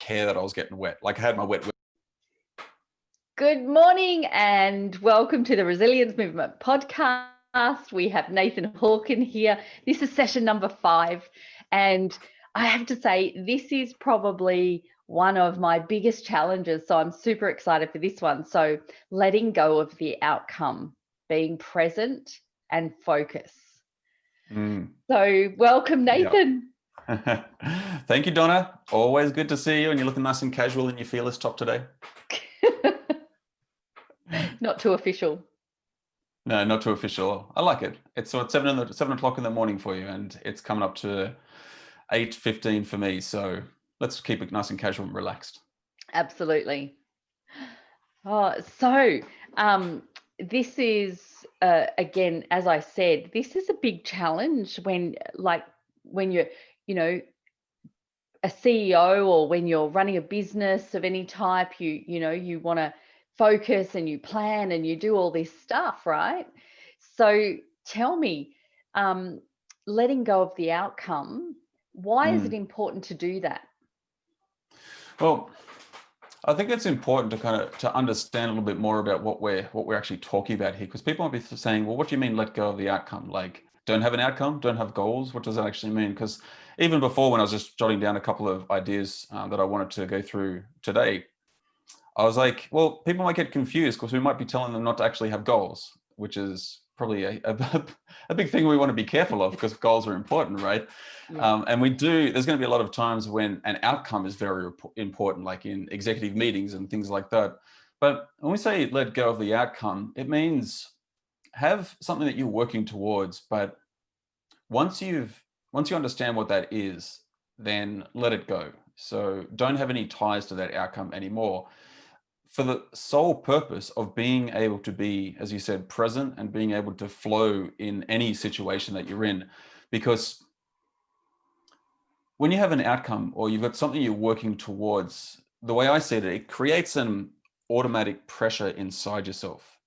care that I was getting wet. Like I had my wet. Good morning and welcome to the Resilience Movement podcast. We have Nathan Hawken here. This is session number 5. And I have to say, this is probably one of my biggest challenges. So I'm super excited for this one. So letting go of the outcome, being present and focus. So welcome, Nathan. Yep. Thank you, Donna. Always good to see you. And you're looking nice and casual in your fearless top today. Not too official. No, not too official. I like it. It's 7 o'clock in the morning for you, and it's coming up to 8:15 for me. So let's keep it nice and casual and relaxed. Absolutely. This is again, as I said, this is a big challenge when you're, a CEO or when you're running a business of any type. You want to focus and you plan and you do all this stuff, right? So tell me, letting go of the outcome, why is it important to do that? Well, I think it's important to understand a little bit more about what we're actually talking about here, because people might be saying, well, what do you mean let go of the outcome? Like, don't have an outcome, don't have goals? What does that actually mean? Because even before, when I was just jotting down a couple of ideas that I wanted to go through today, I was like, well, people might get confused because we might be telling them not to actually have goals, which is probably a big thing we want to be careful of, because goals are important, right? Yeah. And there's going to be a lot of times when an outcome is very important, like in executive meetings and things like that. But when we say let go of the outcome, it means have something that you're working towards. But once you understand what that is, then let it go. So don't have any ties to that outcome anymore, for the sole purpose of being able to be, as you said, present and being able to flow in any situation that you're in. Because when you have an outcome or you've got something you're working towards, the way I see it, it creates an automatic pressure inside yourself.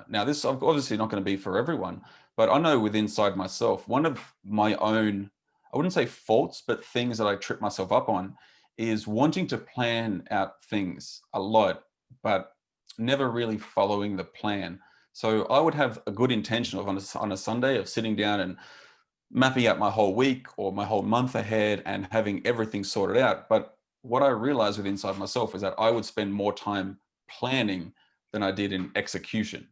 Now, this is obviously not going to be for everyone, but I know inside myself, one of my own, I wouldn't say faults, but things that I trip myself up on is wanting to plan out things a lot, but never really following the plan. So I would have a good intention of on a Sunday of sitting down and mapping out my whole week or my whole month ahead and having everything sorted out. But what I realized inside myself is that I would spend more time planning than I did in execution.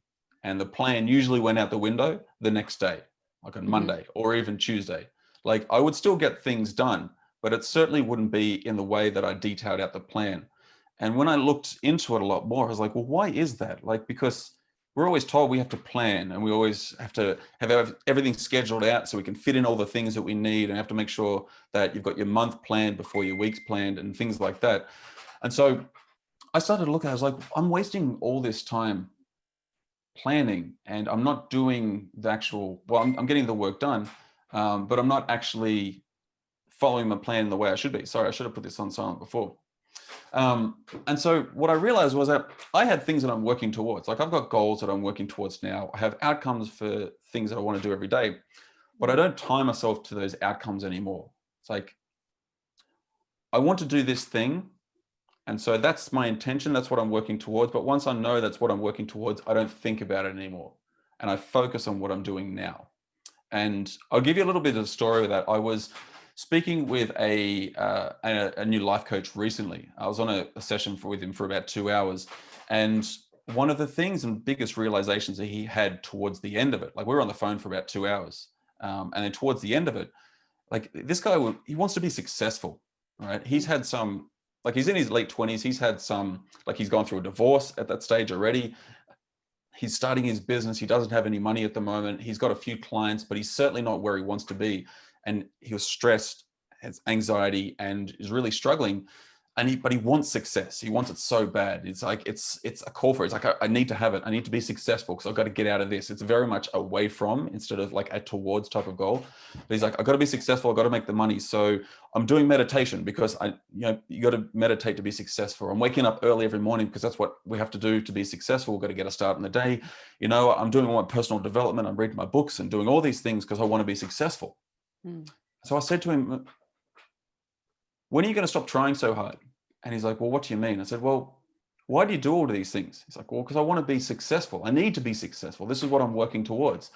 And the plan usually went out the window the next day, like on Monday or even Tuesday. Like I would still get things done, but it certainly wouldn't be in the way that I detailed out the plan. And when I looked into it a lot more, I was like, well, why is that? Like, because we're always told we have to plan and we always have to have everything scheduled out so we can fit in all the things that we need, and have to make sure that you've got your month planned before your week's planned and things like that. And so I started to look at it, I was like, I'm wasting all this time planning and I'm not doing the actual, well, I'm getting the work done, but I'm not actually following my plan the way I should be. Sorry, I should have put this on silent before. And so what I realized was that I had things that I'm working towards. Like I've got goals that I'm working towards now. I have outcomes for things that I want to do every day, but I don't tie myself to those outcomes anymore. It's like, I want to do this thing. And so that's my intention. That's what I'm working towards. But once I know that's what I'm working towards, I don't think about it anymore. And I focus on what I'm doing now. And I'll give you a little bit of a story of that. I was speaking with a new life coach recently. I was on a session with him for about 2 hours. And one of the things and biggest realizations that he had towards the end of it, like we were on the phone for about 2 hours. And then towards the end of it, like this guy, he wants to be successful, right? He's had some, like he's in his late 20s. He's had some, like he's gone through a divorce at that stage already. He's starting his business. He doesn't have any money at the moment. He's got a few clients, but he's certainly not where he wants to be. And he was stressed, has anxiety, and is really struggling. But he wants success. He wants it so bad. It's like, it's a call for it. It's like, I need to have it. I need to be successful because I've got to get out of this. It's very much away from instead of like a towards type of goal. But he's like, I've got to be successful. I've got to make the money. So I'm doing meditation because you got to meditate to be successful. I'm waking up early every morning because that's what we have to do to be successful. We've got to get a start in the day. I'm doing all my personal development. I'm reading my books and doing all these things because I want to be successful. So I said to him, when are you going to stop trying so hard And he's like, well, what do you mean? I said, well, why do you do all of these things? He's like, well, because I want to be successful. I need to be successful. This is what I'm working towards.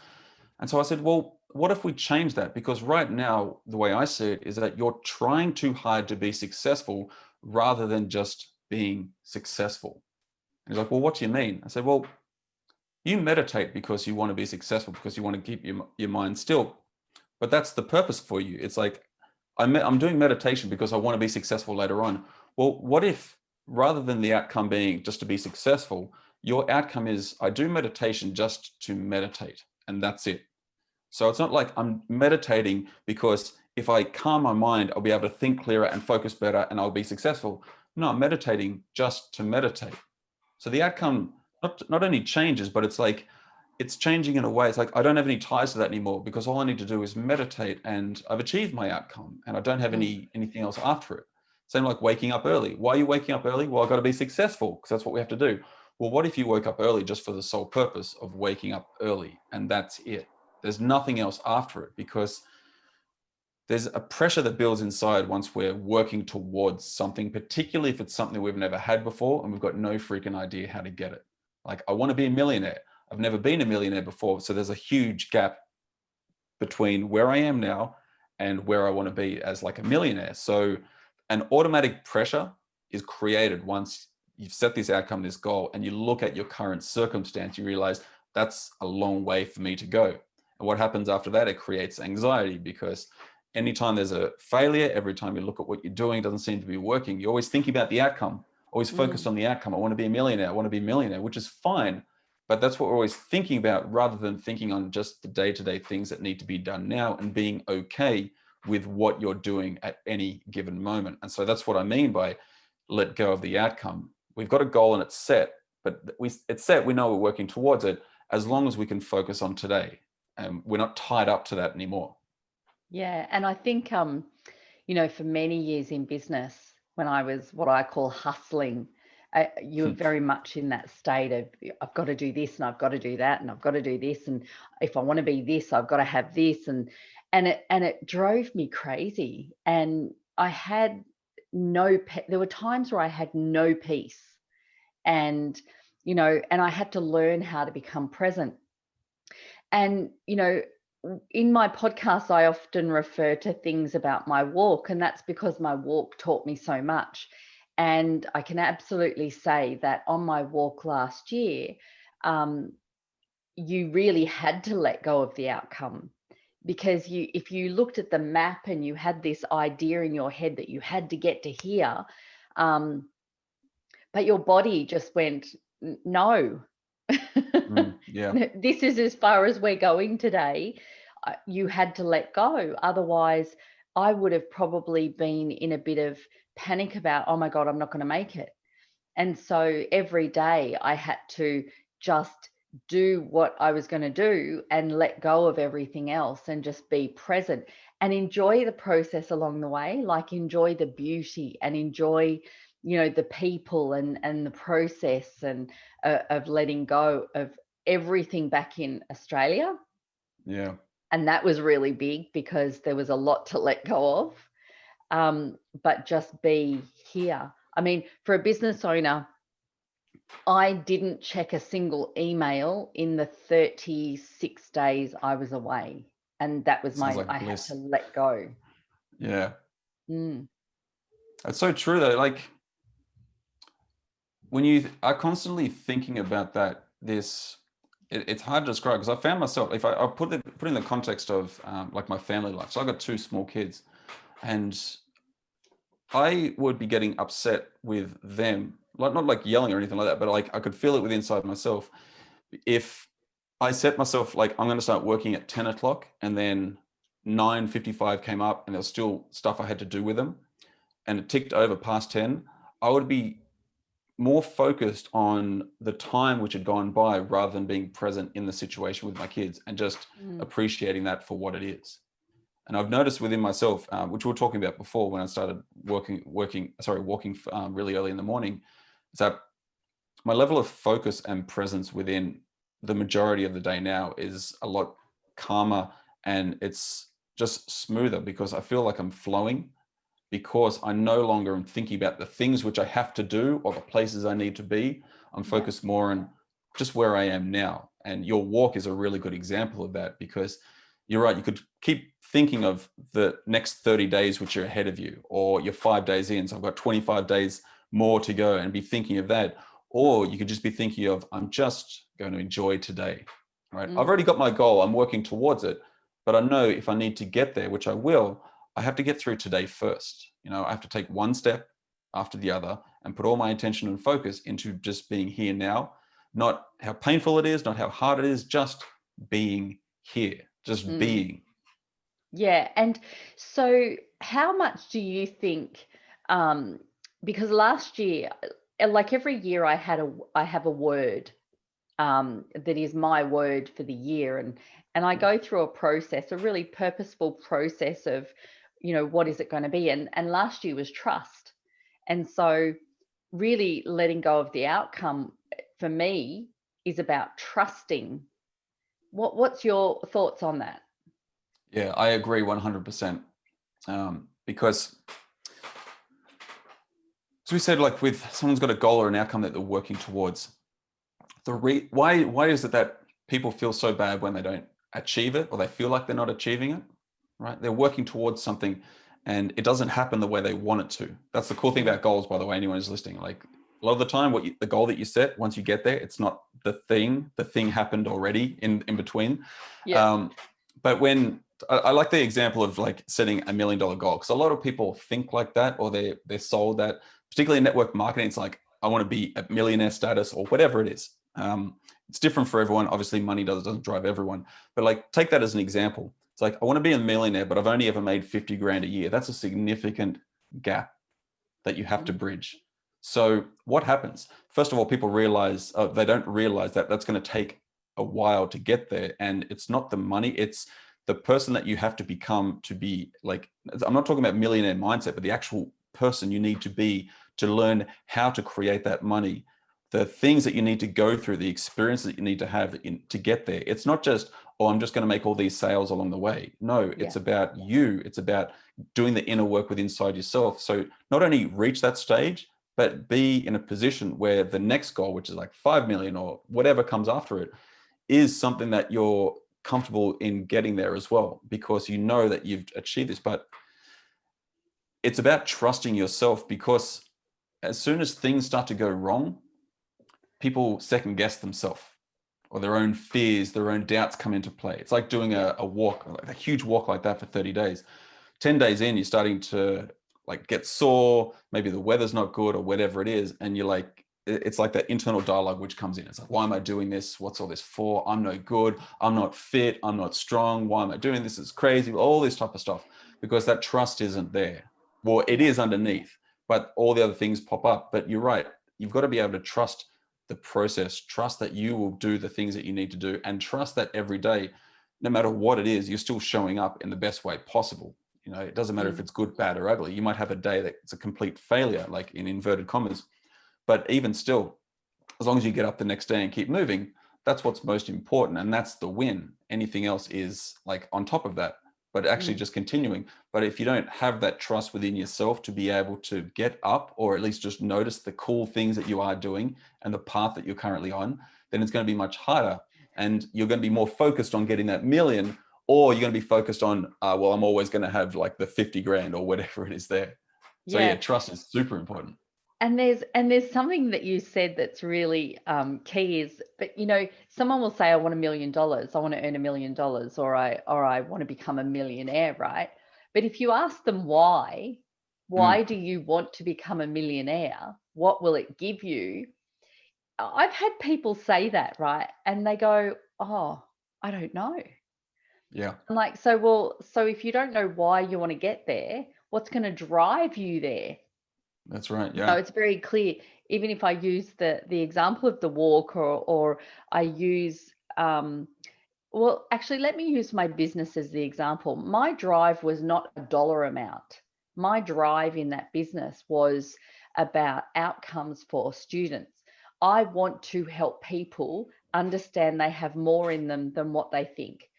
And so I said, well, what if we change that? Because right now, the way I see it is that you're trying too hard to be successful rather than just being successful. And he's like, well, what do you mean? I said, well, you meditate because you want to be successful, because you want to keep your mind still. But that's the purpose for you. It's like, I'm doing meditation because I want to be successful later on. Well, what if rather than the outcome being just to be successful, your outcome is I do meditation just to meditate, and that's it. So it's not like I'm meditating because if I calm my mind, I'll be able to think clearer and focus better and I'll be successful. No, I'm meditating just to meditate. So the outcome not only changes, but it's like it's changing in a way. It's like I don't have any ties to that anymore because all I need to do is meditate and I've achieved my outcome and I don't have anything else after it. Same like waking up early. Why are you waking up early? Well, I've got to be successful because that's what we have to do. Well, what if you woke up early just for the sole purpose of waking up early and that's it? There's nothing else after it because there's a pressure that builds inside once we're working towards something, particularly if it's something we've never had before and we've got no freaking idea how to get it. Like, I want to be a millionaire. I've never been a millionaire before. So there's a huge gap between where I am now and where I want to be as like a millionaire. So an automatic pressure is created once you've set this outcome, this goal, and you look at your current circumstance, you realize that's a long way for me to go. And what happens after that? It creates anxiety because anytime there's a failure, every time you look at what you're doing, it doesn't seem to be working. You're always thinking about the outcome, always focused on the outcome. I want to be a millionaire. I want to be a millionaire, which is fine. But that's what we're always thinking about rather than thinking on just the day-to-day things that need to be done now and being okay with what you're doing at any given moment. And so that's what I mean by let go of the outcome. We've got a goal and it's set, but it's set, we know we're working towards it as long as we can focus on today. And we're not tied up to that anymore. Yeah. And I think, for many years in business, when I was what I call hustling, you were very much in that state of I've got to do this and I've got to do that and I've got to do this, and if I want to be this, I've got to have this, and it drove me crazy. And I had there were times where I had no peace, and and I had to learn how to become present. And in my podcast, I often refer to things about my walk, and that's because my walk taught me so much. And I can absolutely say that on my walk last year, you really had to let go of the outcome, because if you looked at the map and you had this idea in your head that you had to get to here, but your body just went, no. Yeah. This is as far as we're going today. You had to let go. Otherwise, I would have probably been in a bit of panic about, oh my God, I'm not going to make it. And so every day I had to just do what I was going to do and let go of everything else and just be present and enjoy the process along the way, like enjoy the beauty and enjoy the people and the process and of letting go of everything back in Australia. Yeah. And that was really big because there was a lot to let go of, but just be here. I mean, for a business owner, I didn't check a single email in the 36 days I was away, and that was Sounds like I had bliss. to let go. Yeah. Mm. That's so true though. Like when you are constantly thinking about that, it's hard to describe because I found myself, if I put in the context of like my family life. So I got two small kids and I would be getting upset with them, like not like yelling or anything like that, but like I could feel it within inside myself. If I set myself like I'm going to start working at 10 o'clock and then 9:55 came up and there was still stuff I had to do with them and it ticked over past 10, I would be more focused on the time which had gone by rather than being present in the situation with my kids and just appreciating that for what it is. And I've noticed within myself, which we were talking about before when I started walking really early in the morning, is that my level of focus and presence within the majority of the day now is a lot calmer and it's just smoother because I feel like I'm flowing because I no longer am thinking about the things which I have to do or the places I need to be. I'm focused more on just where I am now. And your walk is a really good example of that, because you're right. You could keep thinking of the next 30 days, which are ahead of you, or you're 5 days in. So I've got 25 days more to go, and be thinking of that. Or you could just be thinking of, I'm just going to enjoy today, right? I've already got my goal. I'm working towards it, but I know if I need to get there, which I will, I have to get through today first. I have to take one step after the other and put all my attention and focus into just being here now, not how painful it is, not how hard it is, just being here, just being. Yeah. And so how much do you think, because last year, like every year I have a word that is my word for the year. And I go through a process, a really purposeful process of, what is it going to be? And last year was trust. And so really letting go of the outcome for me is about trusting. What's your thoughts on that? Yeah, I agree 100%. Because as we said, like with someone's got a goal or an outcome that they're working towards, why is it that people feel so bad when they don't achieve it, or they feel like they're not achieving it, right? They're working towards something and it doesn't happen the way they want it to. That's the cool thing about goals, by the way, anyone who's listening. Like a lot of the time, the goal that you set, once you get there, it's not the thing happened already in between. Yeah. But when I like the example of like setting $1 million goal, because a lot of people think like that, or they're sold that, particularly in network marketing. It's like, I want to be at millionaire status or whatever it is. It's different for everyone. Obviously, money doesn't drive everyone, but like take that as an example. It's like, I want to be a millionaire, but I've only ever made 50 grand a year. That's a significant gap that you have to bridge. So what happens? First of all, people realize they don't realize that that's going to take a while to get there. And it's not the money, it's the person that you have to become to be like, I'm not talking about millionaire mindset, but the actual person you need to be to learn how to create that money, the things that you need to go through, the experience that you need to have to get there. It's not just, oh, I'm just going to make all these sales along the way. No, it's about you. It's about doing the inner work within inside yourself. So not only reach that stage, but be in a position where the next goal, which is like 5 million or whatever comes after it, is something that you're comfortable in getting there as well, because you know that you've achieved this. But it's about trusting yourself, because as soon as things start to go wrong, people second guess themselves, or their own fears, their own doubts come into play. It's like doing a walk, a huge walk like that for 30 days. 10 days in, you're starting to like get sore, maybe the weather's not good or whatever it is. And you're like, it's like that internal dialogue which comes in. It's like, why am I doing this? What's all this for? I'm no good. I'm not fit. I'm not strong. Why am I doing this? It's crazy. All this type of stuff, because that trust isn't there. Well, it is underneath, but all the other things pop up. But you're right. You've got to be able to trust the process, trust that you will do the things that you need to do, and trust that every day, no matter what it is, you're still showing up in the best way possible. It doesn't matter if it's good, bad, or ugly. You might have a day that it's a complete failure, like in inverted commas, but even still, as long as you get up the next day and keep moving, that's what's most important. And that's the win. Anything else is like on top of that, but actually just continuing. But if you don't have that trust within yourself to be able to get up, or at least just notice the cool things that you are doing and the path that you're currently on, then it's going to be much harder. And you're going to be more focused on getting that million, or you're going to be focused on, well, I'm always going to have like the 50 grand or whatever it is there. So yeah, trust is super important. And there's something that you said that's really key is, but someone will say, I want $1 million, I want to earn $1 million, or I want to become a millionaire, right? But if you ask them why do you want to become a millionaire? What will it give you? I've had people say that, right? And they go, oh, I don't know. Yeah. I'm like, so if you don't know why you want to get there, what's going to drive you there? That's right. Yeah. No, it's very clear. Even if I use the example of the walk, or I use well, actually, let me use my business as the example. My drive was not a dollar amount. My drive in that business was about outcomes for students. I want to help people understand they have more in them than what they think.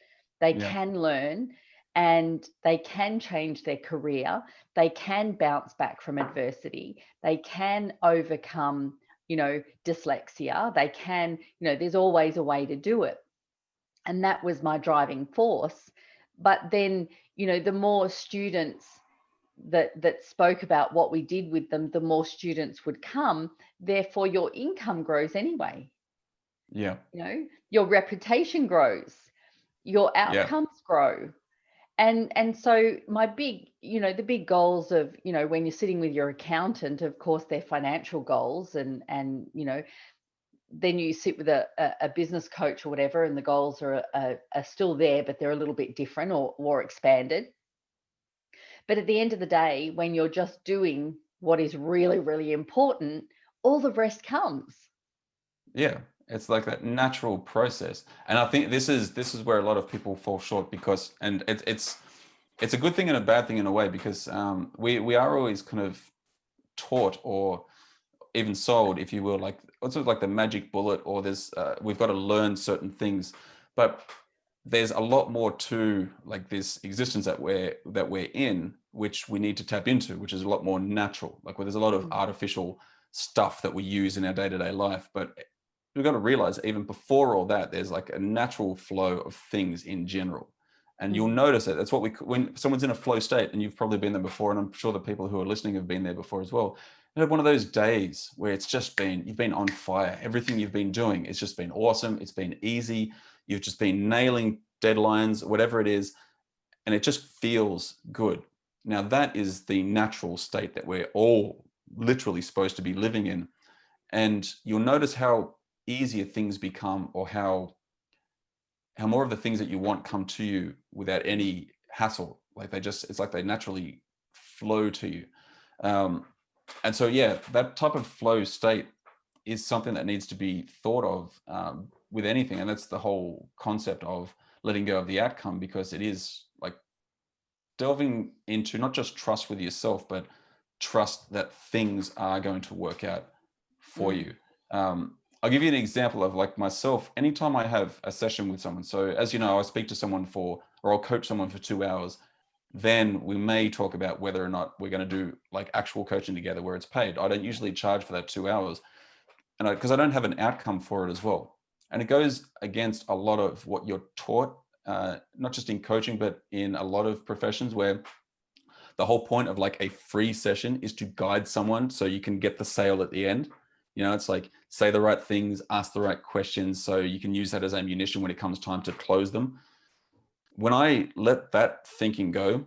They can learn, and they can change their career. They can bounce back from adversity. They can overcome, dyslexia. They can, there's always a way to do it. And that was my driving force. But then, the more students that spoke about what we did with them, the more students would come. Therefore, your income grows anyway. Yeah. Your reputation grows, your Yeah. outcomes grow. And so my big, the big goals of, when you're sitting with your accountant, of course, they're financial goals, and then you sit with a business coach or whatever, and the goals are still there, but they're a little bit different or more expanded. But at the end of the day, when you're just doing what is really, really important, all the rest comes. Yeah, it's like that natural process, and I think this is where a lot of people fall short, because, and it's a good thing and a bad thing in a way, because we are always kind of taught, or even sold, if you will, like it's sort of like the magic bullet, or there's we've got to learn certain things, but there's a lot more to like this existence that we're in, which we need to tap into, which is a lot more natural, like where there's a lot of artificial stuff that we use in our day-to-day life. But we've got to realize, even before all that, there's like a natural flow of things in general. And you'll notice it. That's what when someone's in a flow state, and you've probably been there before, and I'm sure the people who are listening have been there before as well. One of those days where it's just been, you've been on fire. Everything you've been doing, it's just been awesome. It's been easy. You've just been nailing deadlines, whatever it is, and it just feels good. Now, that is the natural state that we're all literally supposed to be living in. And you'll notice how easier things become, or how more of the things that you want come to you without any hassle. Like it's like they naturally flow to you. And so, yeah, that type of flow state is something that needs to be thought of with anything. And that's the whole concept of letting go of the outcome, because it is like delving into not just trust with yourself, but trust that things are going to work out for you. I'll give you an example of like myself. Anytime I have a session with someone, so as you know, I speak to someone or I'll coach someone for 2 hours. Then we may talk about whether or not we're going to do like actual coaching together where it's paid. I don't usually charge for that 2 hours, and because I don't have an outcome for it as well. And it goes against a lot of what you're taught, not just in coaching, but in a lot of professions, where the whole point of like a free session is to guide someone so you can get the sale at the end. It's like, say the right things, ask the right questions, so you can use that as ammunition when it comes time to close them. When I let that thinking go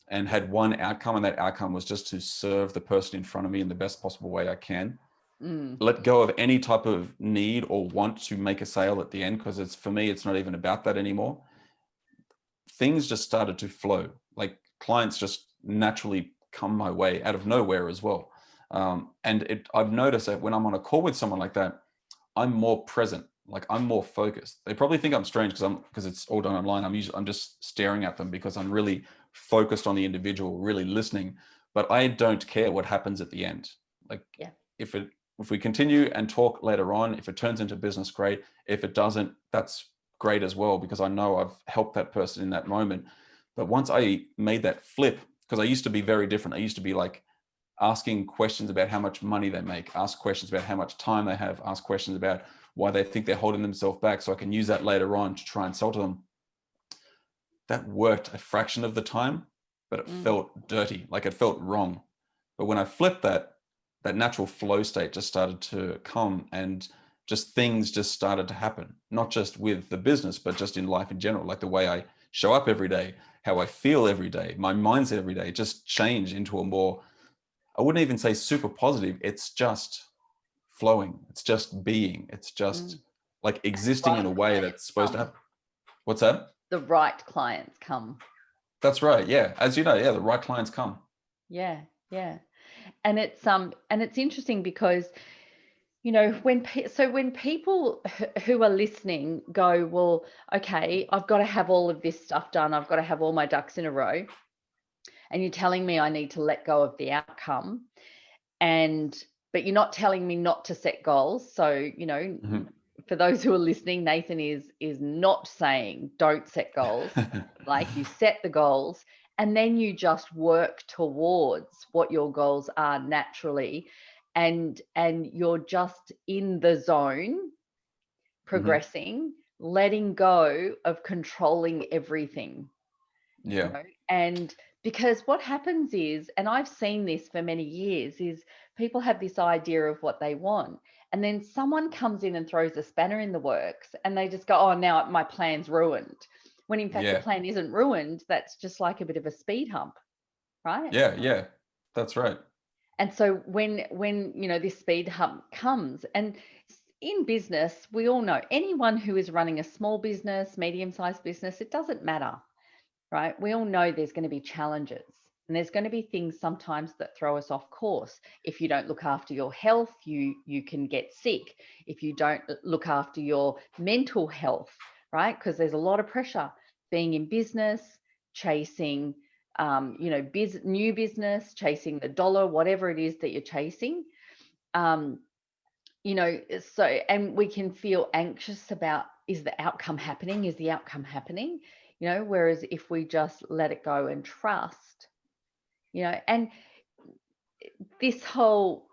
and had one outcome, and that outcome was just to serve the person in front of me in the best possible way I can, let go of any type of need or want to make a sale at the end, because for me, it's not even about that anymore. Things just started to flow. Like clients just naturally come my way out of nowhere as well. And I've noticed that when I'm on a call with someone like that, I'm more present. Like I'm more focused. They probably think I'm strange because it's all done online. I'm just staring at them because I'm really focused on the individual, really listening. But I don't care what happens at the end. Like if we continue and talk later on, if it turns into business, great. If it doesn't, that's great as well, because I know I've helped that person in that moment. But once I made that flip, because I used to be very different. I used to be like asking questions about how much money they make, ask questions about how much time they have, ask questions about why they think they're holding themselves back, so I can use that later on to try and sell to them. That worked a fraction of the time, but it felt dirty, like it felt wrong. But when I flipped that natural flow state just started to come, and just things just started to happen, not just with the business, but just in life in general. Like the way I show up every day, how I feel every day, my mindset every day, just changed into a more, I wouldn't even say super positive. It's just flowing. It's just being. It's just like existing in a way that's supposed to happen. What's that? The right clients come. That's right. Yeah. As you know, yeah, the right clients come. Yeah. And it's interesting because, when people who are listening go, well, okay, I've got to have all of this stuff done. I've got to have all my ducks in a row. And you're telling me I need to let go of the outcome, but you're not telling me not to set goals. So, for those who are listening, Nathan is not saying don't set goals. Like, you set the goals and then you just work towards what your goals are naturally, and you're just in the zone, progressing, letting go of controlling everything. Yeah. And because what happens is, and I've seen this for many years, is people have this idea of what they want, and then someone comes in and throws a spanner in the works, and they just go, oh, now my plan's ruined, when in fact the Yeah. plan isn't ruined. That's just like a bit of a speed hump, right? Yeah. Yeah. That's right. And so when this speed hump comes, and in business, we all know, anyone who is running a small business, medium-sized business, it doesn't matter, right? We all know there's going to be challenges, and there's going to be things sometimes that throw us off course. If you don't look after your health, you can get sick. If you don't look after your mental health, right? Because there's a lot of pressure being in business, chasing new business, chasing the dollar, whatever it is that you're chasing. So, and we can feel anxious about, is the outcome happening? Is the outcome happening? Whereas if we just let it go and trust, and this whole,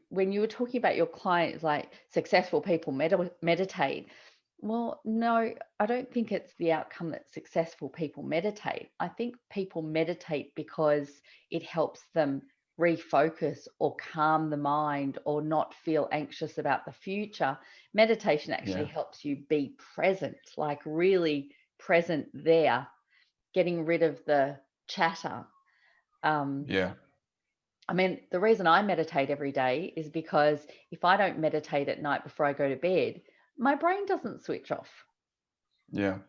when you were talking about your clients, like successful people meditate. Well, no, I don't think it's the outcome that successful people meditate. I think people meditate because it helps them refocus or calm the mind or not feel anxious about the future. Meditation actually Yeah. helps you be present, like really present there, getting rid of the chatter. Yeah. I mean, the reason I meditate every day is because if I don't meditate at night before I go to bed, my brain doesn't switch off. Yeah.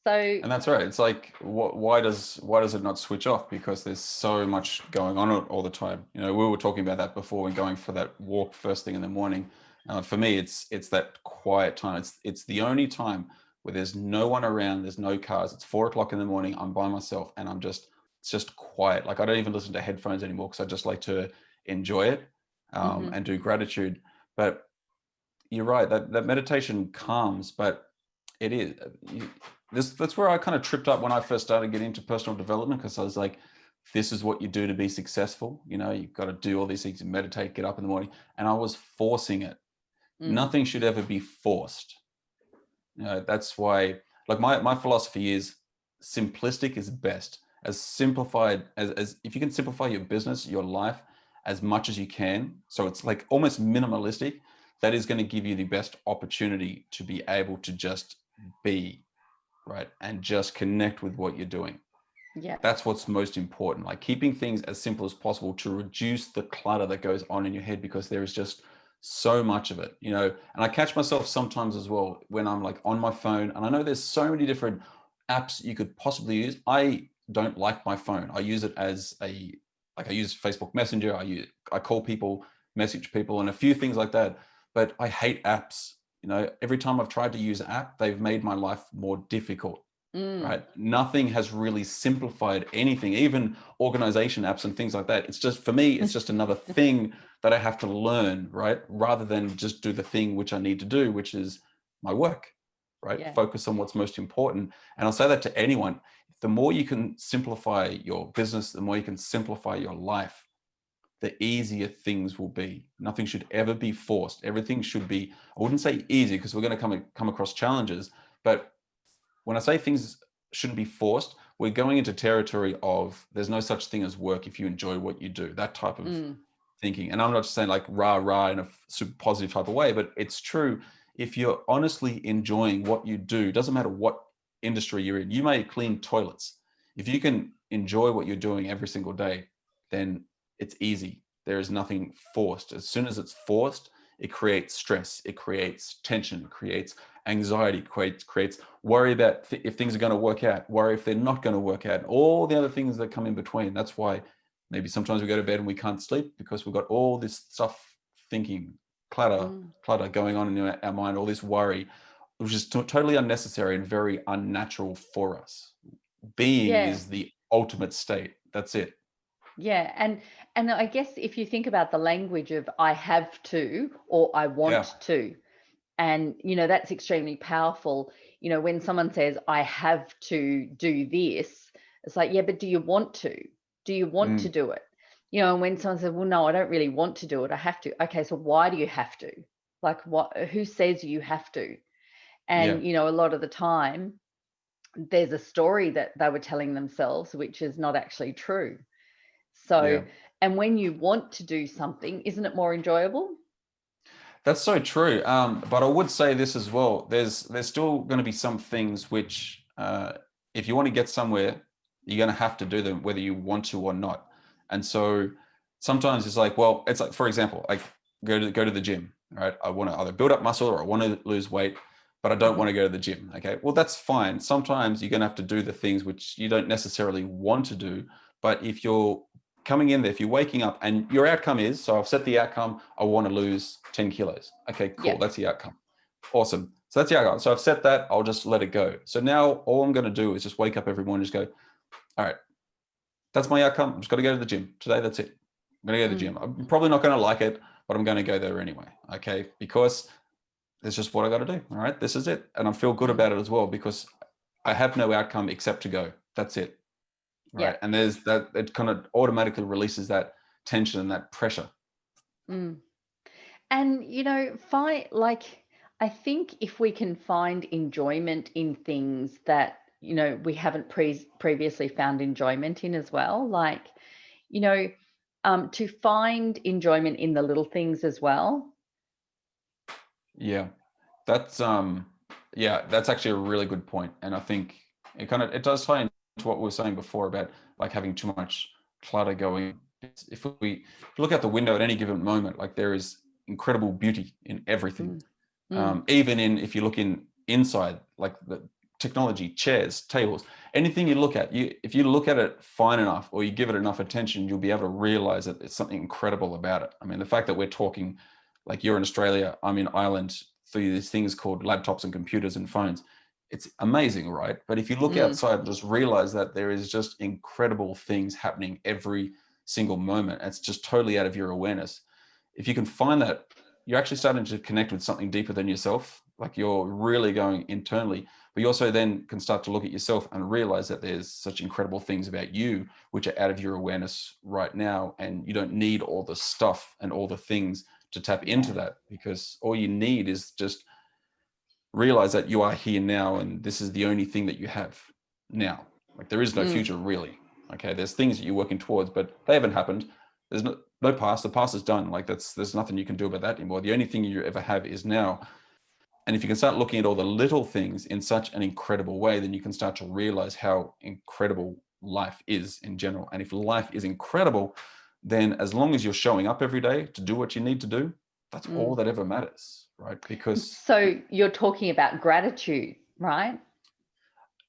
So, And that's right. It's like, why does it not switch off? Because there's so much going on all the time. We were talking about that before when going for that walk first thing in the morning. For me, it's that quiet time. It's the only time where there's no one around. There's no cars. It's 4 o'clock in the morning. I'm by myself, and it's just quiet. Like, I don't even listen to headphones anymore because I just like to enjoy it mhm, and do gratitude. But you're right. That meditation calms, but it is. That's where I kind of tripped up when I first started getting into personal development, because I was like, this is what you do to be successful. You've got to do all these things, meditate, get up in the morning. And I was forcing it. mm, Nothing should ever be forced. That's why, like, my philosophy is simplistic is best. As simplified as if you can simplify your business, your life as much as you can. So it's like almost minimalistic. That is going to give you the best opportunity to be able to just be, right, and just connect with what you're doing. yeah, That's what's most important, like keeping things as simple as possible to reduce the clutter that goes on in your head, because there is just so much of it. And I catch myself sometimes as well when I'm like on my phone, and I know there's so many different apps you could possibly use. I don't like my phone. I use it as I use Facebook Messenger. I call people, message people, and a few things like that. But I hate apps. Every time I've tried to use an app, they've made my life more difficult. mm, Right? Nothing has really simplified anything, even organization apps and things like that. It's just, for me, it's just another thing that I have to learn, right? Rather than just do the thing which I need to do, which is my work, right? yeah, Focus on what's most important. And I'll say that to anyone. The more you can simplify your business, the more you can simplify your life, the easier things will be. Nothing should ever be forced. Everything should be, I wouldn't say easy, because we're going to come across challenges, but when I say things shouldn't be forced, we're going into territory of there's no such thing as work if you enjoy what you do, that type of mm, thinking. And I'm not just saying like rah rah in a super positive type of way, but it's true. If you're honestly enjoying what you do, doesn't matter what industry you're in, you may clean toilets. If you can enjoy what you're doing every single day, then it's easy. There is nothing forced. As soon as it's forced, it creates stress, it creates tension, it creates anxiety, creates worry about if things are going to work out, worry if they're not going to work out, and all the other things that come in between. That's why maybe sometimes we go to bed and we can't sleep, because we've got all this stuff thinking, mm, clutter going on in our mind, all this worry, which is totally unnecessary and very unnatural for us. Being yeah, is the ultimate state. That's it. yeah. And I guess if you think about the language of I have to or I Yeah. want to, And, that's extremely powerful. When someone says, I have to do this, it's like, yeah, but do you want to? Do you want to do it? And when someone says, well, no, I don't really want to do it, I have to. Okay, so why do you have to? Like, who says you have to? Yeah. And, a lot of the time, there's a story that they were telling themselves, which is not actually true. So, Yeah. and when you want to do something, isn't it more enjoyable? That's so true. But I would say this as well. There's still going to be some things which, if you want to get somewhere, you're going to have to do them whether you want to or not. And so sometimes it's like, well, it's like, for example, like go to the gym, right? I want to either build up muscle or I want to lose weight, but I don't want to go to the gym. Okay, well, that's fine. Sometimes you're going to have to do the things which you don't necessarily want to do. But if you're coming in there, if you're waking up and your outcome is, so I've set the outcome, I want to lose 10 kilos. Okay, cool. Yeah. That's the outcome. Awesome. So that's the outcome. So I've set that, I'll just let it go. So now all I'm going to do is just wake up every morning and just go, all right, that's my outcome. I'm just got to go to the gym today. That's it. I'm going to go to the gym. I'm probably not going to like it, but I'm going to go there anyway. Okay. Because it's just what I got to do. All right. This is it. And I feel good about it as well because I have no outcome except to go. That's it. Right. Yeah. And there's that, it kind of automatically releases that tension and that pressure. And, I think if we can find enjoyment in things that, we haven't previously found enjoyment in as well, like, to find enjoyment in the little things as well. Yeah. That's that's actually a really good point. And I think it does tie into what we were saying before about like having too much clutter going. If we look out the window at any given moment, like there is incredible beauty in everything. Even if you look inside, like the technology, chairs, tables, anything you look at, if you look at it fine enough or you give it enough attention, you'll be able to realize that there's something incredible about it. I mean, the fact that we're talking, like you're in Australia, I'm in Ireland, through these things called laptops and computers and phones, it's amazing, right? But if you look outside and just realize that there is just incredible things happening every single moment, it's just totally out of your awareness. If you can find that, you're actually starting to connect with something deeper than yourself. Like you're really going internally, but you also then can start to look at yourself and realize that there's such incredible things about you, which are out of your awareness right now. And you don't need all the stuff and all the things to tap into that, because all you need is just realize that you are here now. And this is the only thing that you have now. Like there is no future really. Okay. There's things that you're working towards, but they haven't happened. There's no past. The past is done. Like there's nothing you can do about that anymore. The only thing you ever have is now. And if you can start looking at all the little things in such an incredible way, then you can start to realize how incredible life is in general. And if life is incredible, then as long as you're showing up every day to do what you need to do, that's all that ever matters, right? Because So you're talking about gratitude, right?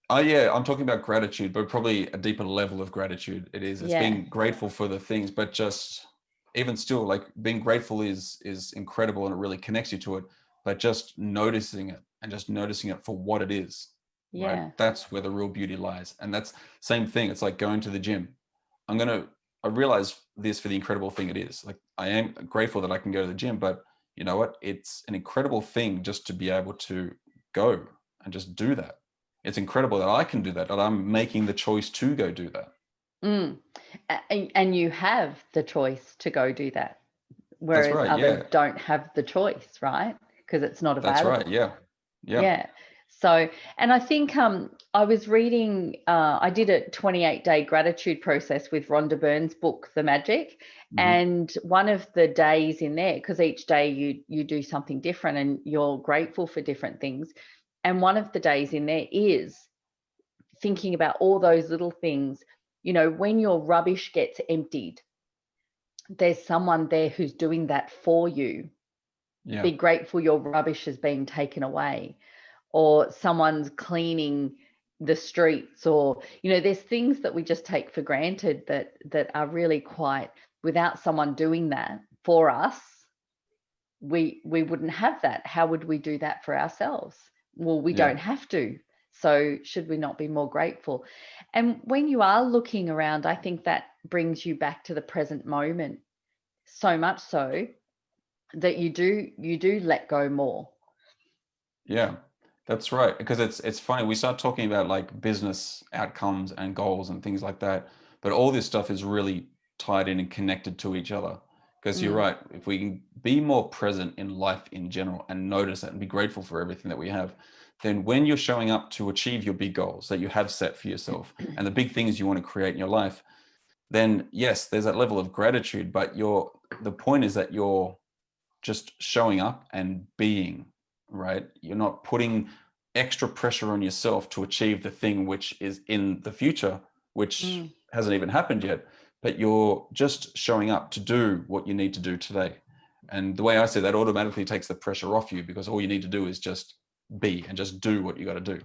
yeah, I'm talking about gratitude, but probably a deeper level of gratitude. It's Yeah. being grateful for the things, but just even still, like being grateful is incredible and it really connects you to it. But just noticing it and just noticing it for what it is, right? Yeah. That's where the real beauty lies. And that's same thing. It's like going to the gym. I realize this for the incredible thing it is. Like I am grateful that I can go to the gym, but you know what? It's an incredible thing just to be able to go and just do that. It's incredible that I can do that I'm making the choice to go do that. And you have the choice to go do that, That's whereas right. others Yeah. don't have the choice, right? Because it's not That's right. available. Yeah. Yeah. Yeah. So, and I think I was reading, I did a 28-day gratitude process with Rhonda Byrne's book, The Magic. Mhm. And one of the days in there, because each day you do something different and you're grateful for different things. And one of the days in there is thinking about all those little things. When your rubbish gets emptied, there's someone there who's doing that for you. Yeah. Be grateful your rubbish is being taken away, or someone's cleaning the streets, or there's things that we just take for granted that are really quite, without someone doing that for us, we wouldn't have that. How would we do that for ourselves? Well, we Yeah. don't have to. So should we not be more grateful? And when you are looking around, I think that brings you back to the present moment, so much so that you do let go more. Yeah, that's right. Because it's funny. We start talking about like business outcomes and goals and things like that, but all this stuff is really tied in and connected to each other. Because you're Mm, right. If we can be more present in life in general and notice it and be grateful for everything that we have, then when you're showing up to achieve your big goals that you have set for yourself and the big things you want to create in your life, then yes, there's that level of gratitude. But the point is that you're just showing up and being, right? You're not putting extra pressure on yourself to achieve the thing which is in the future, which mm. hasn't even happened yet, but you're just showing up to do what you need to do today. And the way I say that automatically takes the pressure off you, because all you need to do is just be and just do what you got to do.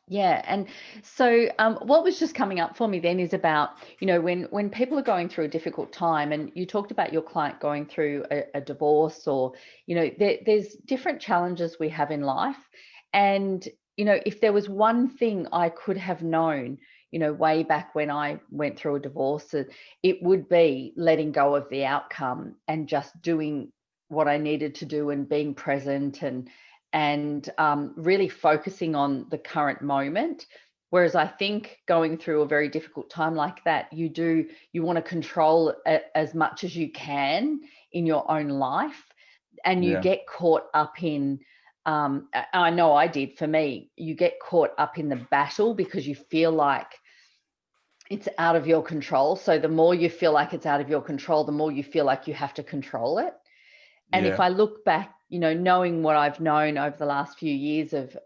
Yeah, and so what was just coming up for me then is about, when people are going through a difficult time, and you talked about your client going through a divorce, or there's different challenges we have in life, and if there was one thing I could have known, way back when I went through a divorce, it would be letting go of the outcome and just doing what I needed to do and being present, and really focusing on the current moment. Whereas I think going through a very difficult time like that, you want to control as much as you can in your own life, and you Yeah. get caught up in, I know I did, for me, you get caught up in the battle because you feel like it's out of your control. So the more you feel like it's out of your control, the more you feel like you have to control it. And if Yeah. I look back, knowing what I've known over the last few years of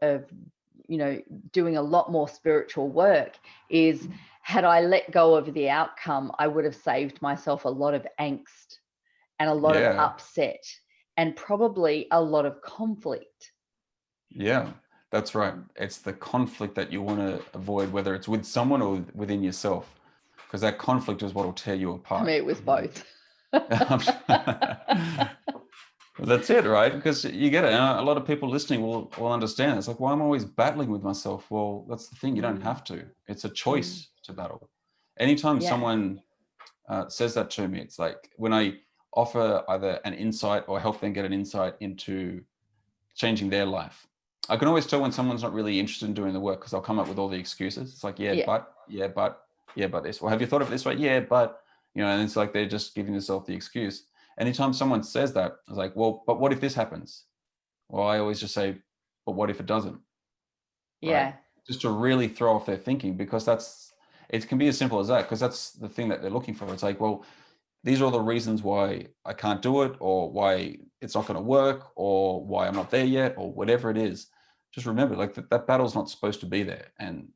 doing a lot more spiritual work, is had I let go of the outcome, I would have saved myself a lot of angst and a lot of Yeah. upset and probably a lot of conflict. Yeah, that's right. It's the conflict that you want to avoid, whether it's with someone or within yourself, because that conflict is what will tear you For me, apart. it was both. That's it, right? Because you get it. And a lot of people listening will understand. It's like, why am I always battling with myself? Well, that's the thing. You don't Mm, have to. It's a mm, choice to battle. Anytime yeah. someone says that to me, it's like when I offer either an insight or help them get an insight into changing their life. I can always tell when someone's not really interested in doing the work, because I'll come up with all the excuses. It's like, Yeah. yeah, but this. Well, have you thought of it this way? Yeah, but, and it's like they're just giving themselves the excuse. Anytime someone says that, I was like, well, but what if this happens? Well, I always just say, but what if it doesn't? Right? Yeah. Just to really throw off their thinking, because it can be as simple as that, because that's the thing that they're looking for. It's like, well, these are all the reasons why I can't do it, or why it's not going to work, or why I'm not there yet, or whatever it is. Just remember, like that battle's not supposed to be there. And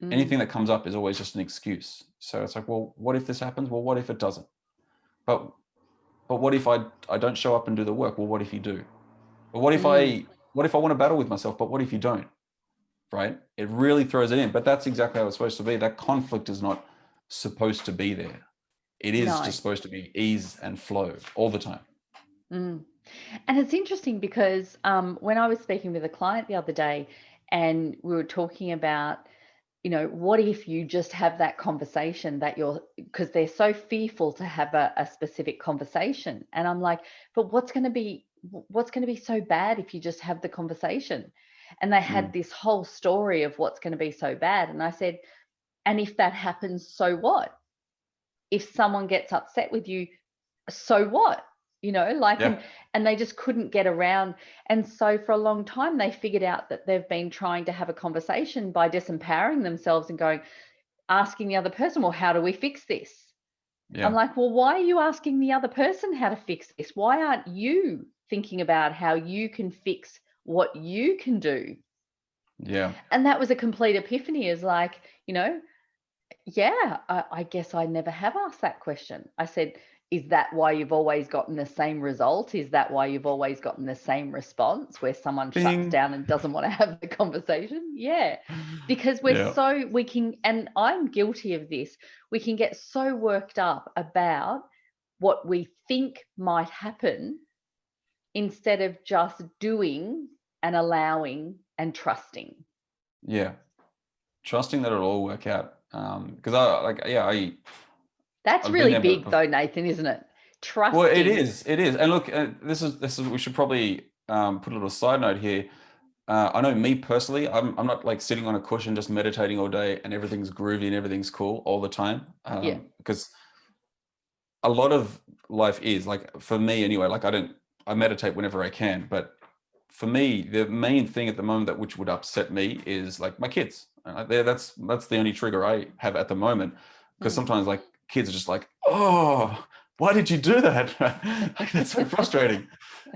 Mm, anything that comes up is always just an excuse. So it's like, well, what if this happens? Well, what if it doesn't? But what if I don't show up and do the work? Well, what if you do? But mm. what if I want to battle with myself? But what if you don't? Right? It really throws it in. But that's exactly how it's supposed to be. That conflict is not supposed to be there. It is No. just supposed to be ease and flow all the time. Mm. And it's interesting because when I was speaking with a client the other day, and we were talking about, what if you just have that conversation that because they're so fearful to have a specific conversation. And I'm like, but what's going to be so bad if you just have the conversation? And they had Mm. this whole story of what's going to be so bad. And I said, and if that happens, so what? If someone gets upset with you, so what? Like, Yeah. and they just couldn't get around. And so for a long time they figured out that they've been trying to have a conversation by disempowering themselves and asking the other person, well, how do we fix this? I'm Yeah. like, well, why are you asking the other person how to fix this? Why aren't you thinking about how you can fix what you can do? Yeah. And that was a complete epiphany, is like, yeah, I guess I never have asked that question. I said, is that why you've always gotten the same result? Is that why you've always gotten the same response, where someone shuts Bing. down and doesn't want to have the conversation? Yeah, because Yeah. we can, and I'm guilty of this, we can get so worked up about what we think might happen instead of just doing and allowing and trusting. Yeah. Trusting that it'll all work out. Because I like, yeah, That's I've been really there big before. though, Nathan, isn't it? Well, it Trusting. is. It is. And look, this is we should probably put a little side note here. I know me personally, I'm not like sitting on a cushion just meditating all day and everything's groovy and everything's cool all the time. Yeah. Because a lot of life is like, for me anyway, like I meditate whenever I can, but for me, the main thing at the moment that which would upset me is like my kids. That's the only trigger I have at the moment, because Mm. sometimes like kids are just like, oh, why did you do that? Like, that's so frustrating.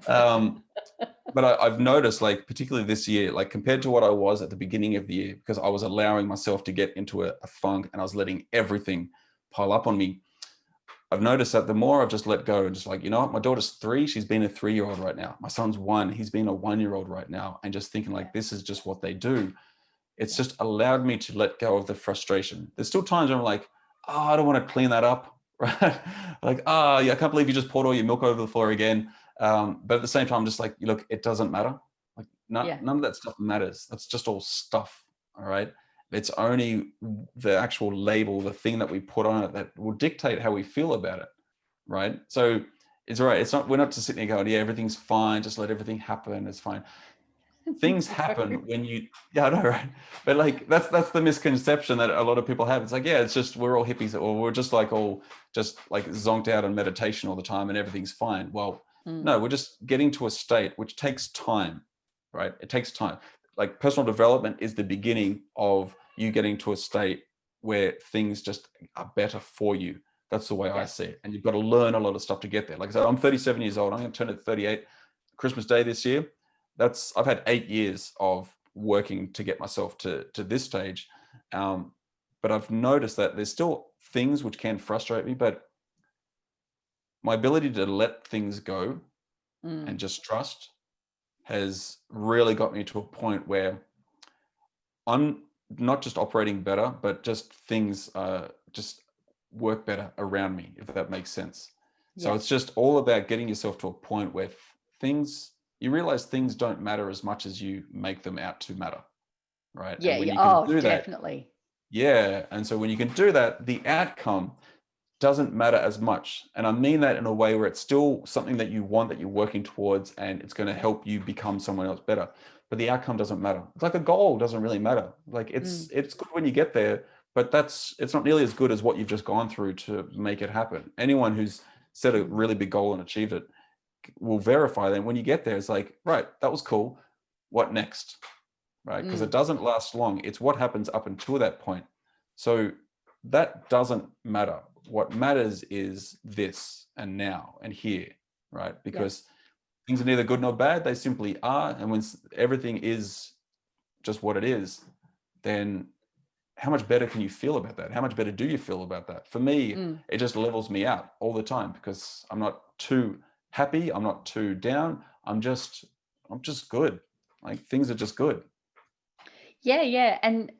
But I've noticed, like particularly this year, like compared to what I was at the beginning of the year, because I was allowing myself to get into a funk and I was letting everything pile up on me. I've noticed that the more I've just let go and just like, you know what, my daughter's 3, she's been a 3-year-old right now. My son's 1, he's been a 1-year-old right now. And just thinking like, this is just what they do. It's just allowed me to let go of the frustration. There's still times where I'm like, oh, I don't want to clean that up, right? Like, oh, yeah, I can't believe you just poured all your milk over the floor again. But at the same time, I'm just like, look, it doesn't matter. Like, Yeah. none of that stuff matters. That's just all stuff, all right? It's only the actual label, the thing that we put on it, that will dictate how we feel about it, right? So it's all right. It's not, we're not just sitting there going, yeah, everything's fine, just let everything happen, it's fine. Things happen when you, yeah, I know, right? But like that's the misconception that a lot of people have. It's like, yeah, it's just we're all hippies, or we're just like all just like zonked out on meditation all the time and everything's fine. Well, no, we're just getting to a state which takes time, right? It takes time. Like personal development is the beginning of you getting to a state where things just are better for you. That's the way I see it. And you've got to learn a lot of stuff to get there. Like I said, I'm 37 years old. I'm going to turn it 38 Christmas Day this year. I've had 8 years of working to get myself to this stage. But I've noticed that there's still things which can frustrate me, but my ability to let things go and just trust has really got me to a point where I'm not just operating better, but just things just work better around me, if that makes sense. So it's just all about getting yourself to a point where you realize things don't matter as much as you make them out to matter, right? Yeah. And when Yeah. you can Oh, do that, definitely. yeah. And so when you can do that, the outcome doesn't matter as much. And I mean that in a way where it's still something that you want, that you're working towards, and it's going to help you become someone else better. But the outcome doesn't matter. It's like a goal doesn't really matter. Like it's good when you get there, but it's not nearly as good as what you've just gone through to make it happen. Anyone who's set a really big goal and achieved it will verify that when you get there, it's like, right, that was cool. What next? Right? Because it doesn't last long. It's what happens up until that point. So that doesn't matter. What matters is this and now and here, right? Because things are neither good nor bad. They simply are. And when everything is just what it is, then how much better can you feel about that? How much better do you feel about that? For me, it just levels me out all the time, because I'm not too happy. I'm not too down. I'm just good. Like things are just good. Yeah, yeah, and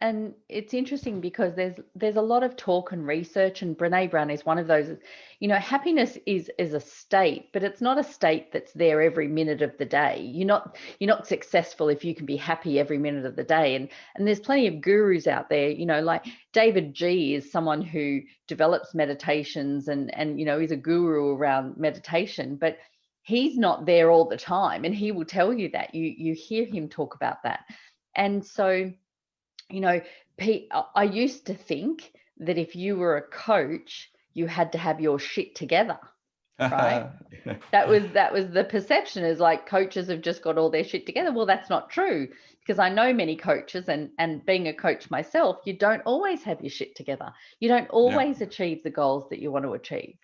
it's interesting because there's a lot of talk and research, and Brene Brown is one of those. Happiness is a state, but it's not a state that's there every minute of the day. You're not successful if you can be happy every minute of the day. And there's plenty of gurus out there. Like David G is someone who develops meditations and is a guru around meditation, but he's not there all the time, and he will tell you that. You hear him talk about that. And so, Pete, I used to think that if you were a coach, you had to have your shit together, right? That was the perception, is like coaches have just got all their shit together. Well, that's not true, because I know many coaches, and being a coach myself, you don't always have your shit together. You don't Yeah. always achieve the goals that you want to achieve.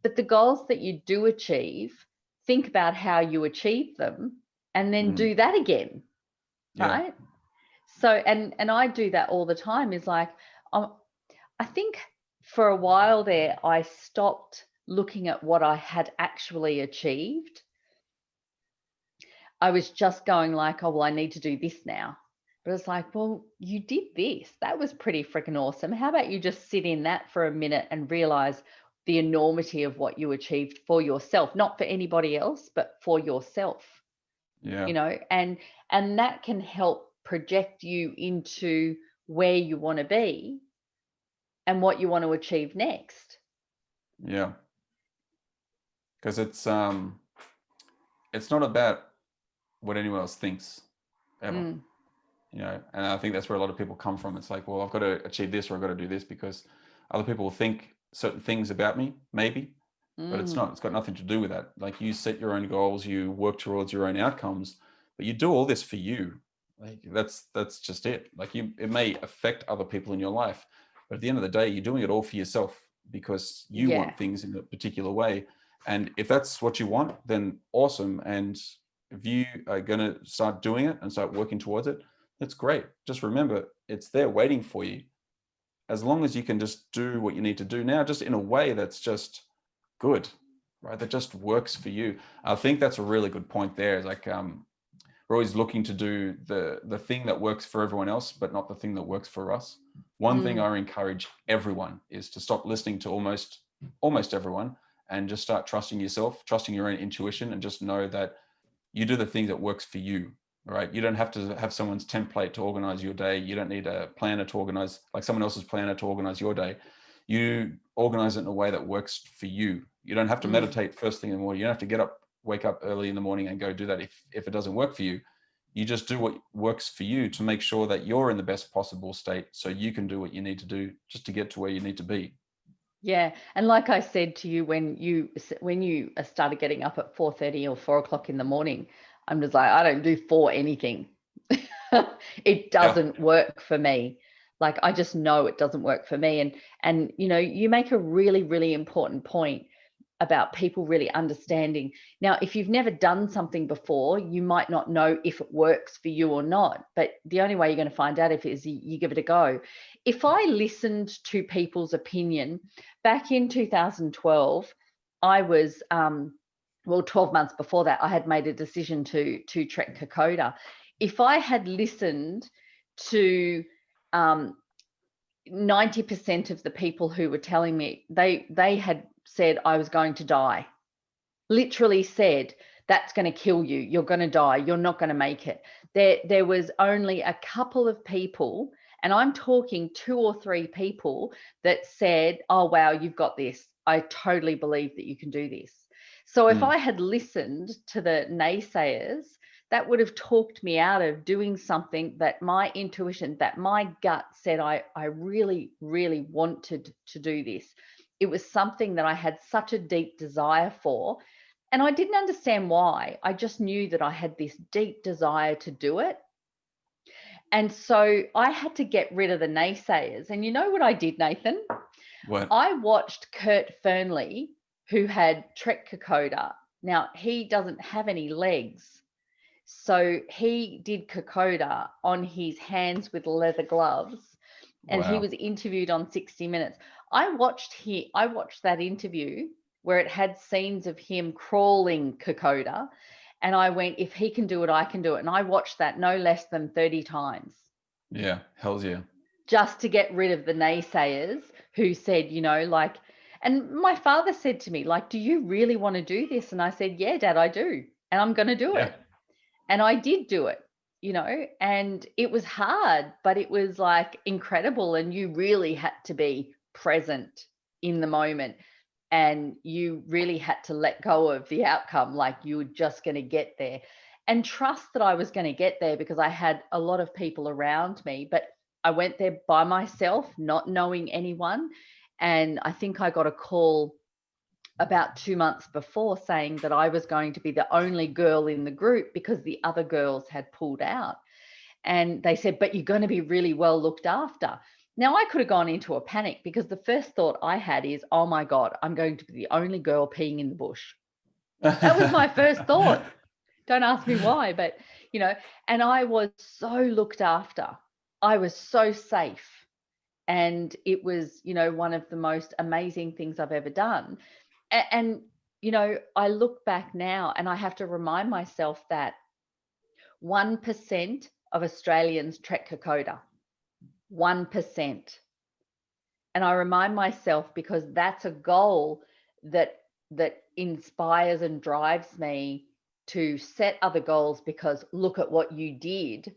But the goals that you do achieve, think about how you achieve them and then do that again, Yeah. right? So, and I do that all the time, is like, I think for a while there, I stopped looking at what I had actually achieved. I was just going like, oh, well, I need to do this now. But it's like, well, you did this. That was pretty freaking awesome. How about you just sit in that for a minute and realize the enormity of what you achieved for yourself, not for anybody else, but for yourself. Yeah. And that can help project you into where you want to be and what you want to achieve next. Yeah. Because it's not about what anyone else thinks. ever. Mm. And I think that's where a lot of people come from. It's like, well, I've got to achieve this, or I've got to do this because other people will think certain things about me, maybe, but it's not. It's got nothing to do with that. Like, you set your own goals, you work towards your own outcomes, but you do all this for you. Like, that's just it. Like, it may affect other people in your life, but at the end of the day, you're doing it all for yourself because you Yeah. want things in a particular way. And if that's what you want, then awesome. And if you are going to start doing it and start working towards it, that's great. Just remember, it's there waiting for you. As long as you can just do what you need to do now, just in a way that's just good, right? That just works for you. I think that's a really good point there. Is like, we're always looking to do the thing that works for everyone else, but not the thing that works for us. One thing I encourage everyone is to stop listening to almost everyone and just start trusting yourself, trusting your own intuition, and just know that you do the thing that works for you. Right? You don't have to have someone's template to organize your day. You don't need a planner to organize, like someone else's planner to organize your day. You organize it in a way that works for you. You don't have to meditate first thing in the morning. You don't have to wake up early in the morning and go do that if it doesn't work for you. You just do what works for you to make sure that you're in the best possible state so you can do what you need to do just to get to where you need to be. Yeah. And like I said to you, when you started getting up at 4:30 or 4 o'clock in the morning, I'm just like, I don't do for anything. It doesn't work for me. Like, I just know it doesn't work for me. And you make a really, really important point about people really understanding. Now, if you've never done something before, you might not know if it works for you or not. But the only way you're going to find out if it is you give it a go. If I listened to people's opinion back in 2012, I was 12 months before that, I had made a decision to trek Kokoda. If I had listened to 90% of the people who were telling me, they had said I was going to die, literally said, that's going to kill you, you're going to die, you're not going to make it. There was only a couple of people, and I'm talking 2 or 3 people, that said, oh wow, you've got this, I totally believe that you can do this. So if I had listened to the naysayers, that would have talked me out of doing something that my intuition, that my gut said I really, really wanted to do this. It was something that I had such a deep desire for, and I didn't understand why. I just knew that I had this deep desire to do it. And so I had to get rid of the naysayers. And you know what I did, Nathan? What? I watched Kurt Fernley, who had trekked Kokoda. Now, he doesn't have any legs. So he did Kokoda on his hands with leather gloves, and he Wow. was interviewed on 60 Minutes. I watched that interview where it had scenes of him crawling Kokoda, and I went, if he can do it, I can do it. And I watched that no less than 30 times. Yeah. Hells yeah. Just to get rid of the naysayers who said, like, and my father said to me, like, do you really want to do this? And I said, yeah, Dad, I do. And I'm going to do it. And I did do it, and it was hard, but it was like incredible. And you really had to be present in the moment, and you really had to let go of the outcome. Like, you were just going to get there and trust that I was going to get there, because I had a lot of people around me, but I went there by myself, not knowing anyone. And I think I got a call about 2 months before saying that I was going to be the only girl in the group because the other girls had pulled out. And they said, but you're going to be really well looked after. Now, I could have gone into a panic, because the first thought I had is, oh my God, I'm going to be the only girl peeing in the bush. That was my first thought. Don't ask me why, but, and I was so looked after. I was so safe. And it was, one of the most amazing things I've ever done. And I look back now and I have to remind myself that 1% of Australians trek Kokoda. 1%. And I remind myself, because that's a goal that inspires and drives me to set other goals, because look at what you did.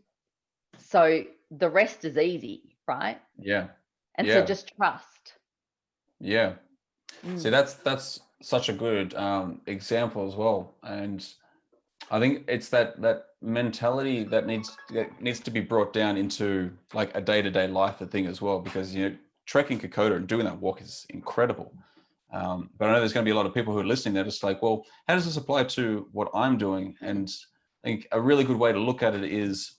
So the rest is easy, right? Yeah. And so Yeah. just trust. Yeah. See, that's such a good example as well. And I think it's that mentality that needs to be brought down into like a day-to-day life thing as well, because trekking Kokoda and doing that walk is incredible. But I know there's going to be a lot of people who are listening. They're just like, well, how does this apply to what I'm doing? And I think a really good way to look at it is,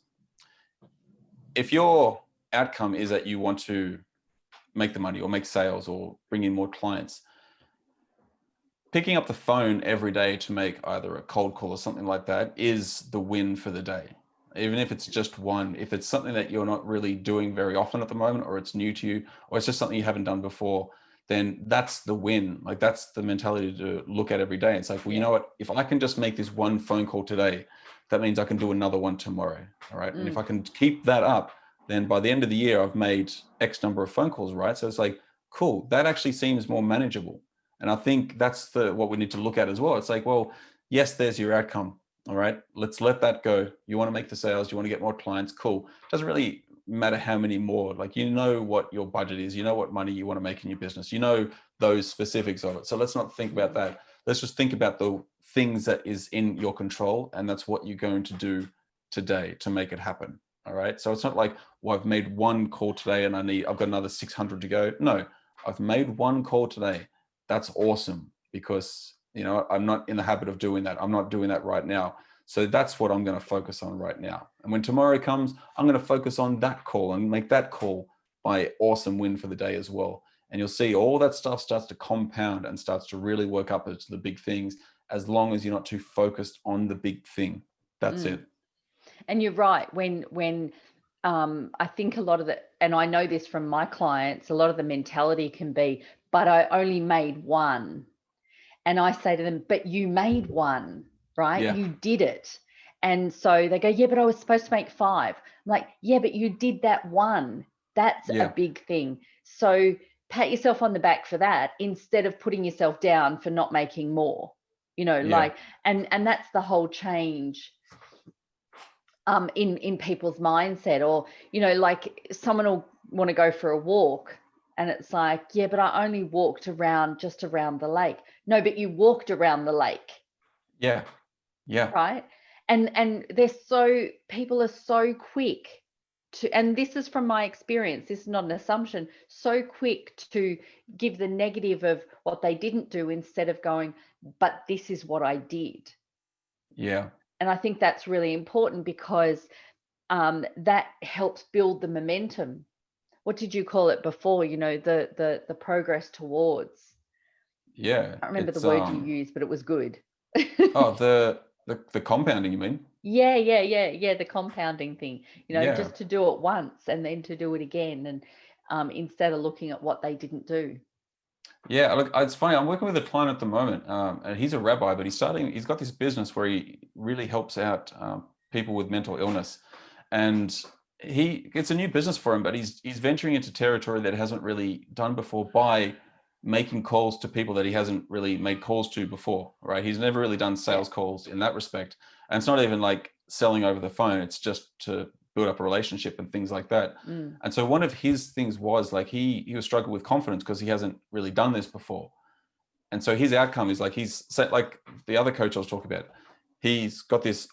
if your outcome is that you want to make the money or make sales or bring in more clients, picking up the phone every day to make either a cold call or something like that is the win for the day. Even if it's just one, if it's something that you're not really doing very often at the moment, or it's new to you, or it's just something you haven't done before, then that's the win. Like, that's the mentality to look at every day. It's like, well, you know what, if I can just make this one phone call today, that means I can do another one tomorrow. All right. And if I can keep that up, then by the end of the year, I've made X number of phone calls, right? So it's like, cool, that actually seems more manageable. And I think that's what we need to look at as well. It's like, well, yes, there's your outcome. All right, let's let that go. You want to make the sales, you want to get more clients, cool. Doesn't really matter how many more. Like, what your budget is, what money you want to make in your business, those specifics of it. So let's not think about that. Let's just think about the things that is in your control, and that's what you're going to do today to make it happen. All right. So it's not like, well, I've made one call today and I've got another 600 to go. No, I've made one call today. That's awesome, because I'm not in the habit of doing that. I'm not doing that right now. So that's what I'm going to focus on right now. And when tomorrow comes, I'm going to focus on that call and make that call my awesome win for the day as well. And you'll see all that stuff starts to compound and starts to really work up into the big things, as long as you're not too focused on the big thing. That's it. And you're right. When I think a lot of and I know this from my clients, a lot of the mentality can be, but I only made one. And I say to them, but you made one, right? Yeah. You did it. And so they go, yeah, but I was supposed to make 5. I'm like, yeah, but you did that one. That's a big thing. So pat yourself on the back for that, instead of putting yourself down for not making more, like, and that's the whole change in people's mindset. Or, like, someone will want to go for a walk, and it's like, yeah, but I only walked just around the lake. No, but you walked around the lake. Yeah. Right. And people are so quick to, and this is from my experience, this is not an assumption, so quick to give the negative of what they didn't do, instead of going, but this is what I did. Yeah. And I think that's really important, because that helps build the momentum. What did you call it before? The progress towards. Yeah. I can't remember the word you used, but it was good. Oh, the compounding, you mean? Yeah. The compounding thing, just to do it once and then to do it again, and instead of looking at what they didn't do. Yeah, look, it's funny. I'm working with a client at the moment, and he's a rabbi, but he's got this business where he really helps out people with mental illness, and it's a new business for him, but he's venturing into territory that hasn't really done before, by making calls to people that he hasn't really made calls to before, right? He's never really done sales calls in that respect, and it's not even like selling over the phone. It's just to build up a relationship and things like that. And so one of his things was like, he was struggling with confidence because he hasn't really done this before. And so his outcome is like, he's set, like the other coach I was talking about, he's got this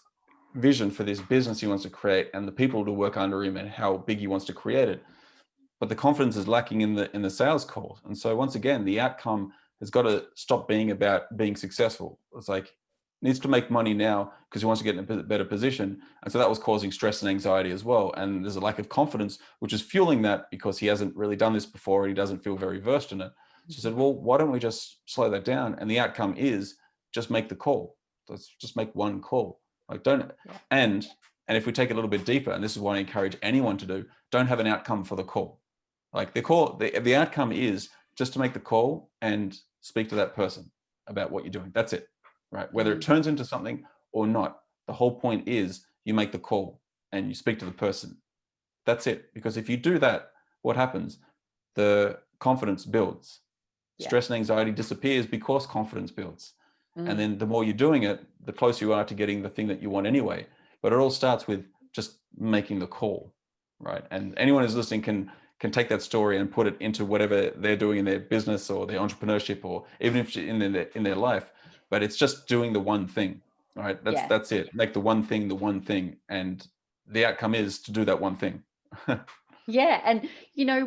vision for this business he wants to create and the people to work under him and how big he wants to create it. But the confidence is lacking in the sales calls. And so once again, the outcome has got to stop being about being successful. It's like, needs to make money now because he wants to get in a better position. And so that was causing stress and anxiety as well. And there's a lack of confidence, which is fueling that, because he hasn't really done this before and he doesn't feel very versed in it. She said, well, why don't we just slow that down? And the outcome is just make the call. Let's just make one call. Like, don't, and if we take it a little bit deeper, and this is what I encourage anyone to do, don't have an outcome for the call. Like the outcome is just to make the call and speak to that person about what you're doing. That's it. Right? Whether it turns into something or not, the whole point is you make the call and you speak to the person. That's it. Because if you do that, what happens? The confidence builds. Stress and anxiety disappears because confidence builds. And then the more you're doing it, the closer you are to getting the thing that you want anyway. But it all starts with just making the call, right? And anyone who's listening can take that story and put it into whatever they're doing in their business or their entrepreneurship, or even if in their life. But it's just doing the one thing. right? Yeah. That's it. Make the one thing, and the outcome is to do that one thing. Yeah. And,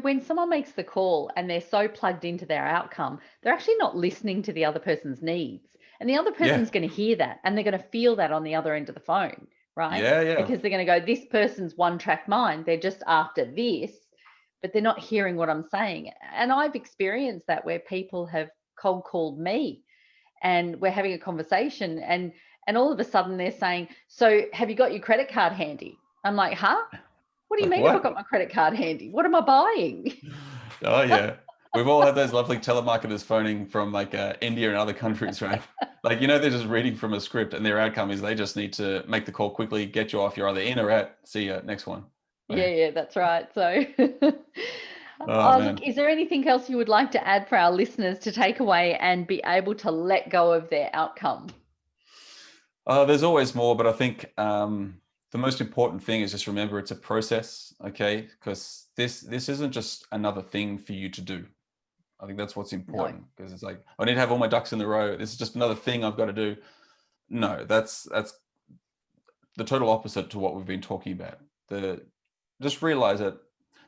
when someone makes the call and they're so plugged into their outcome, they're actually not listening to the other person's needs. And the other Yeah, person's going to hear that and they're going to feel that on the other end of the phone, right? yeah. Because they're going to go, this person's one track mind. They're just after this, but they're not hearing what I'm saying. And I've experienced that where people have cold called me and we're having a conversation and all of a sudden they're saying, so have you got your credit card handy? I'm like, huh? What do you Like mean if I've what? got my credit card handy? What am I buying? Oh yeah. We've all had those lovely telemarketers phoning from like India and other countries, right? Like, they're just reading from a script and their outcome is they just need to make the call quickly, get you off. You're either in or out. See ya, next one. Yeah, that's right. So, Oh look, man. is there anything else you would like to add for our listeners to take away and be able to let go of their outcome? There's always more, but I think the most important thing is just remember it's a process, okay? Because this isn't just another thing for you to do. I think that's what's No. important, because it's like, I need to have all my ducks in the row. This is just another thing I've got to do. No, that's the total opposite to what we've been talking about. Just realize that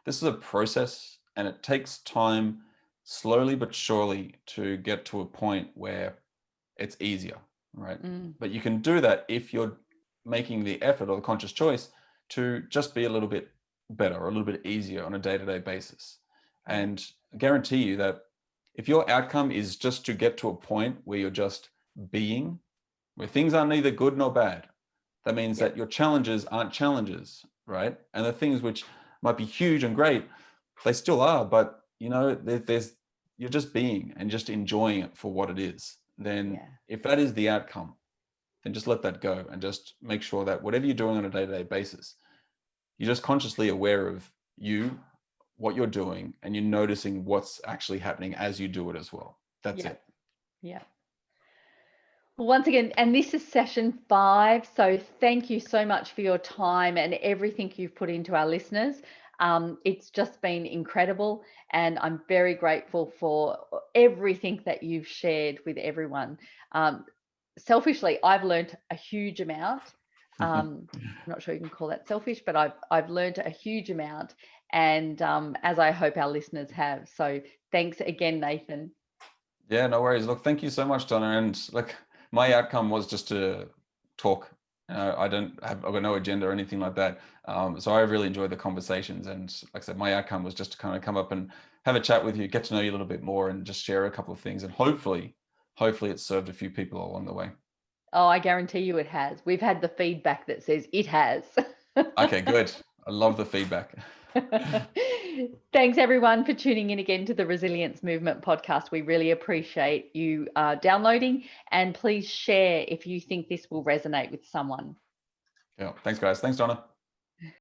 this is a process and it takes time, slowly but surely, to get to a point where it's easier, right? Mm, But you can do that if you're making the effort or the conscious choice to just be a little bit better or a little bit easier on a day-to-day basis. yeah. And I guarantee you that if your outcome is just to get to a point where you're just being, where things are neither good nor bad, that means Yeah. that your challenges aren't challenges, right? And the things which might be huge and great, they still are, but there's you're just being and just enjoying it for what it is. Then Yeah. if that is the outcome, then just let that go and just make sure that whatever you're doing on a day-to-day basis, you're just consciously aware of what you're doing, and you're noticing what's actually happening as you do it as well. That's Yeah. it. Yeah. Well, once again, and this is session 5. So thank you so much for your time and everything you've put into our listeners. It's just been incredible. And I'm very grateful for everything that you've shared with everyone. Selfishly, I've learned a huge amount. I'm not sure you can call that selfish, but I've learned a huge amount. And as I hope our listeners have. So thanks again, Nathan. Yeah, no worries. Look, thank you so much, Donna. And look, my outcome was just to talk. I've got no agenda or anything like that. So I really enjoyed the conversations. And like I said, my outcome was just to kind of come up and have a chat with you, get to know you a little bit more, and just share a couple of things. And hopefully it served a few people along the way. Oh, I guarantee you it has. We've had the feedback that says it has. Okay, good. I love the feedback. Thanks, everyone, for tuning in again to the Resilience Movement podcast. We really appreciate you downloading, and please share if you think this will resonate with someone. Yeah. Thanks, guys. Thanks, Donna.